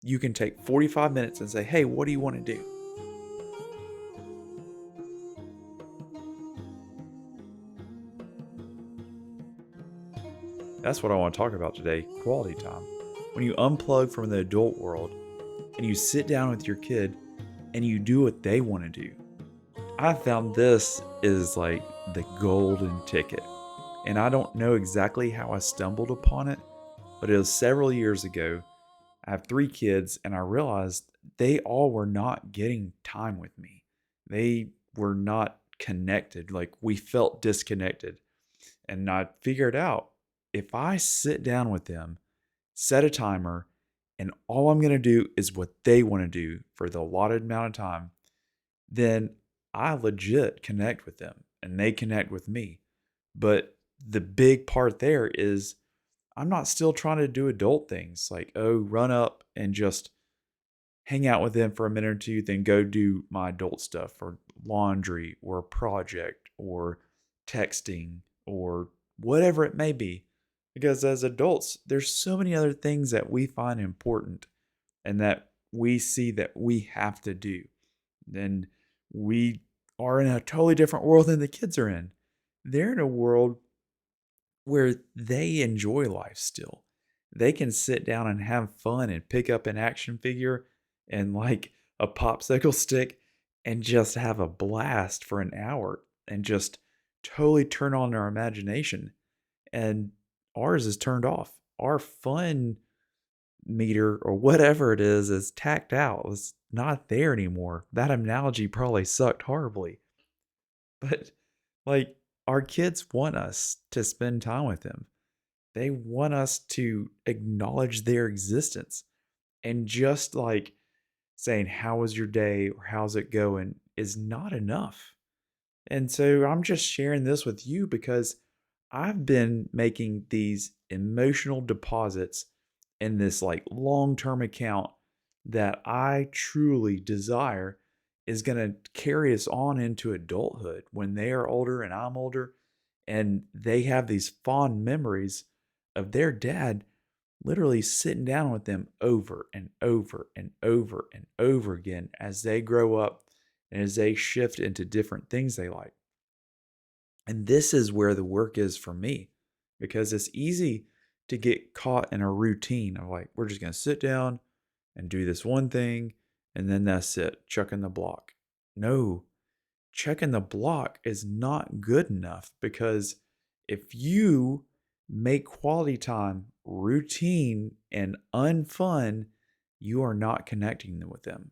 you can take 45 minutes and say, hey, what do you want to do? That's what I want to talk about today, quality time. When you unplug from the adult world and you sit down with your kid and you do what they want to do. I found this is like the golden ticket. And I don't know exactly how I stumbled upon it, but it was several years ago. I have 3 kids, and I realized they all were not getting time with me. They were not connected. Like, we felt disconnected. And I figured out, if I sit down with them, set a timer, and all I'm going to do is what they want to do for the allotted amount of time, then I legit connect with them and they connect with me. But the big part there is, I'm not still trying to do adult things like, oh, run up and just hang out with them for a minute or two, then go do my adult stuff or laundry or a project or texting or whatever it may be. Because as adults, there's so many other things that we find important and that we see that we have to do. Then we are in a totally different world than the kids are in. They're in a world where they enjoy life still. They can sit down and have fun and pick up an action figure and like a popsicle stick and just have a blast for an hour and just totally turn on their imagination. And ours is turned off. Our fun meter or whatever it is tacked out. It's not there anymore. That analogy probably sucked horribly. But like, our kids want us to spend time with them. They want us to acknowledge their existence. And just like saying, how was your day or how's it going is not enough. And so I'm just sharing this with you because I've been making these emotional deposits in this like long-term account that I truly desire is going to carry us on into adulthood when they are older and I'm older, and they have these fond memories of their dad literally sitting down with them over and over and over and over again as they grow up and as they shift into different things they like. And this is where the work is for me, because it's easy to get caught in a routine of like, we're just going to sit down and do this one thing, and then that's it, chucking the block. No, checking the block is not good enough, because if you make quality time routine and unfun, you are not connecting with them.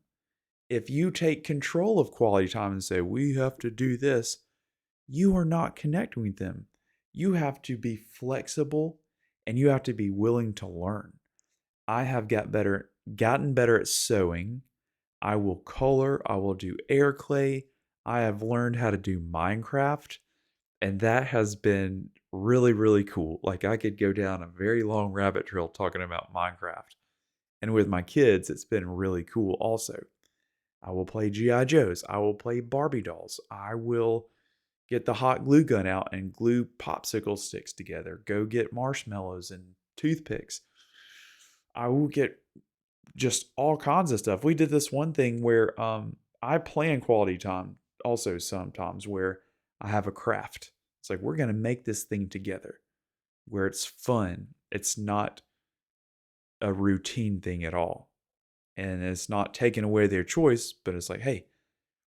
If you take control of quality time and say, we have to do this, you are not connecting with them. You have to be flexible and you have to be willing to learn. I have gotten better at sewing. I will color, I will do air clay. I have learned how to do Minecraft, and that has been really, really cool. Like, I could go down a very long rabbit trail talking about Minecraft. And with my kids, it's been really cool also. I will play G.I. Joes. I will play Barbie dolls. I will get the hot glue gun out and glue popsicle sticks together. Go get marshmallows and toothpicks. I will get just all kinds of stuff. We did this one thing where I plan quality time also sometimes where I have a craft. It's like, we're going to make this thing together where it's fun. It's not a routine thing at all. And it's not taking away their choice, but it's like, hey,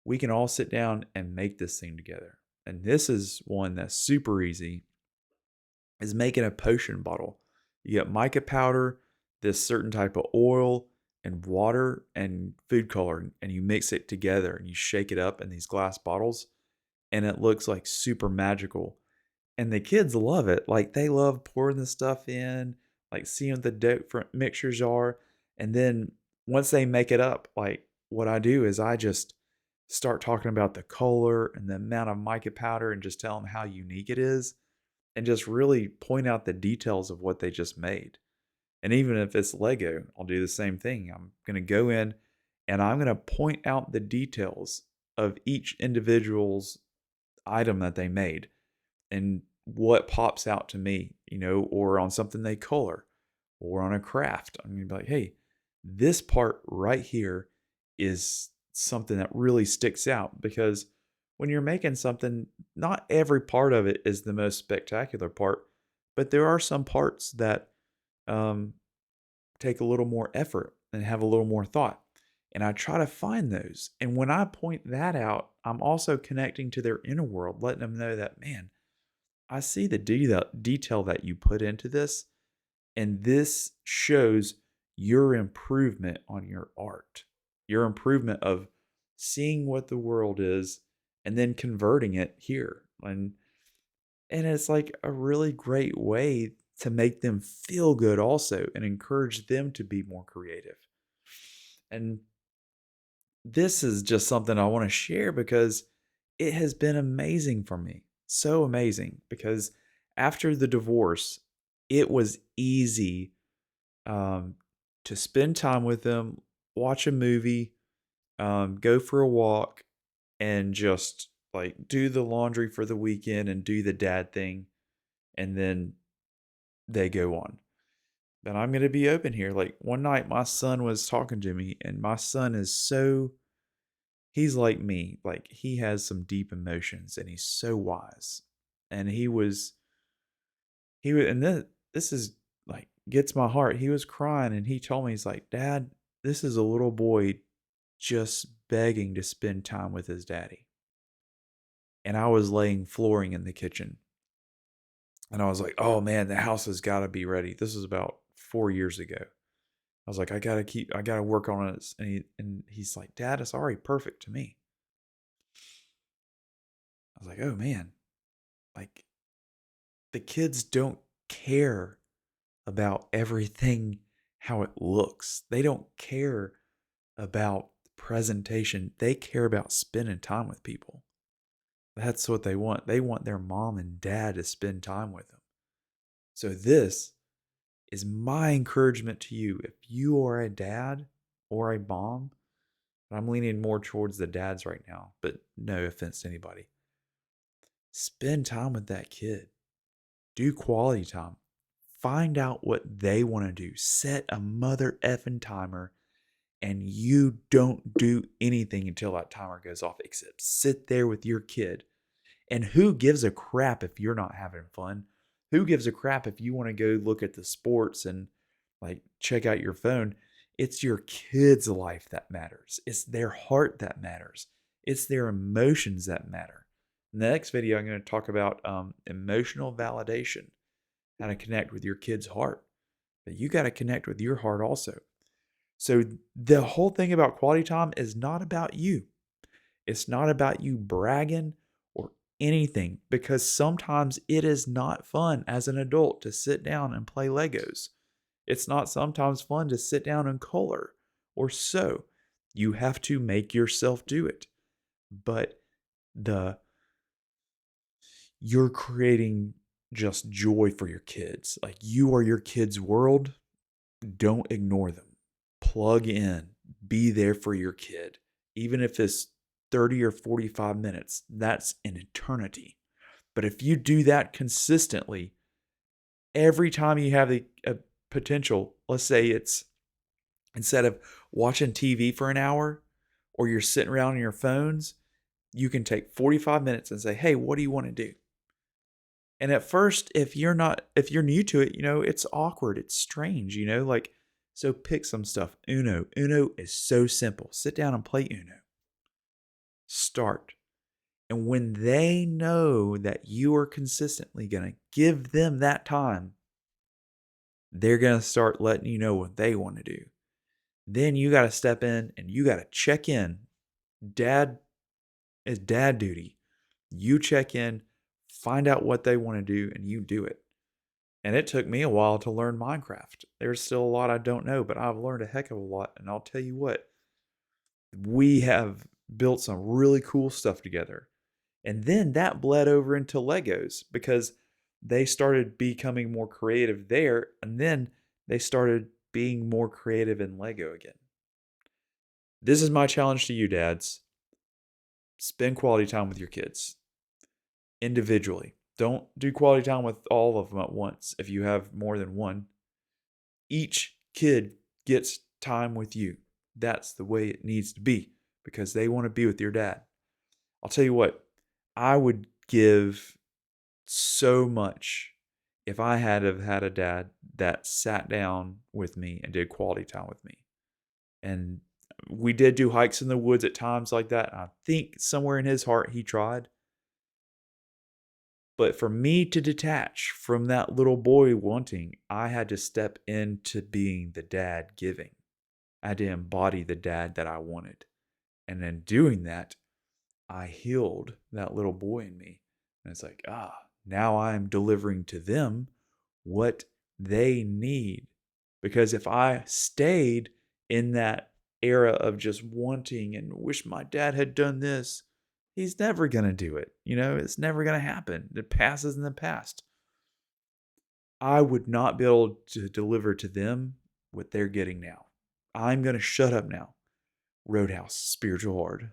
we can all sit down and make this thing together. And this is one that's super easy, is making a potion bottle. You get mica powder, this certain type of oil, and water and food coloring, and you mix it together and you shake it up in these glass bottles, and it looks like super magical. And the kids love it. Like, they love pouring the stuff in, like seeing what the different mixtures are. And then once they make it up, like, what I do is I just start talking about the color and the amount of mica powder and just tell them how unique it is and just really point out the details of what they just made. And even if it's Lego, I'll do the same thing. I'm going to go in and I'm going to point out the details of each individual's item that they made and what pops out to me, or on something they color or on a craft. I'm going to be like, hey, This part right here is something that really sticks out because when you're making something, not every part of it is the most spectacular part, but there are some parts that um, take a little more effort and have a little more thought. And I try to find those. And when I point that out, I'm also connecting to their inner world, letting them know that, man, I see the detail that you put into this. And this shows your improvement on your art, your improvement of seeing what the world is and then converting it here. And it's like a really great way to make them feel good also and encourage them to be more creative. And this is just something I want to share because it has been amazing for me. So amazing because after the divorce, it was easy um, to spend time with them, watch a movie, go for a walk, and just like do the laundry for the weekend and do the dad thing. And then they go on. But I'm going to be open here. Like one night, my son was talking to me, and my son is he's like me. Like he has some deep emotions, and he's so wise. And and this is like gets my heart. He was crying, and he told me, he's like, Dad, this is a little boy just begging to spend time with his daddy. And I was laying flooring in the kitchen. And I was like, oh man, the house has got to be ready. This was about 4 years ago. I was like, I gotta work on it. And he's like, Dad, it's already perfect to me. I was like, oh man, like the kids don't care about everything how it looks. They don't care about presentation. They care about spending time with people. That's what they want. They want their mom and dad to spend time with them. So this is my encouragement to you. If you are a dad or a mom, and I'm leaning more towards the dads right now, but no offense to anybody. Spend time with that kid. Do quality time. Find out what they want to do. Set a mother effing timer, and you don't do anything until that timer goes off except sit there with your kid. And who gives a crap if you're not having fun? Who gives a crap if you want to go look at the sports and like check out your phone? It's your kid's life that matters. It's their heart that matters. It's their emotions that matter. In the next video, I'm going to talk about emotional validation, how to connect with your kid's heart. But you got to connect with your heart also. So the whole thing about quality time is not about you. It's not about you bragging or anything because sometimes it is not fun as an adult to sit down and play Legos. It's not sometimes fun to sit down and color or sew. You have to make yourself do it. But the you're creating just joy for your kids. Like you are your kids' world. Don't ignore them. Plug in. Be there for your kid. Even if it's 30 or 45 minutes, that's an eternity. But if you do that consistently, every time you have the potential, let's say it's instead of watching TV for an hour or you're sitting around on your phones, you can take 45 minutes and say, hey, what do you want to do? And at first, if you're new to it, it's awkward, it's strange, like, so pick some stuff. Uno. Uno is so simple. Sit down and play Uno. Start. And when they know that you are consistently going to give them that time, they're going to start letting you know what they want to do. Then you got to step in and you got to check in. Dad is dad duty. You check in, find out what they want to do, and you do it. And it took me a while to learn Minecraft. There's still a lot I don't know, but I've learned a heck of a lot. And I'll tell you what, we have built some really cool stuff together. And then that bled over into Legos because they started becoming more creative there. And then they started being more creative in Lego again. This is my challenge to you, dads. Spend quality time with your kids individually. Don't do quality time with all of them at once if you have more than one. Each kid gets time with you. That's the way it needs to be because they want to be with your dad. I'll tell you what, I would give so much if I had have had a dad that sat down with me and did quality time with me. And we did do hikes in the woods at times like that. I think somewhere in his heart he tried. But for me to detach from that little boy wanting, I had to step into being the dad giving. I had to embody the dad that I wanted. And in doing that, I healed that little boy in me. And it's like, now I'm delivering to them what they need. Because if I stayed in that era of just wanting and wish my dad had done this, he's never going to do it. It's never going to happen. The past is in the past. I would not be able to deliver to them what they're getting now. I'm going to shut up now. Roadhouse, spiritual hard.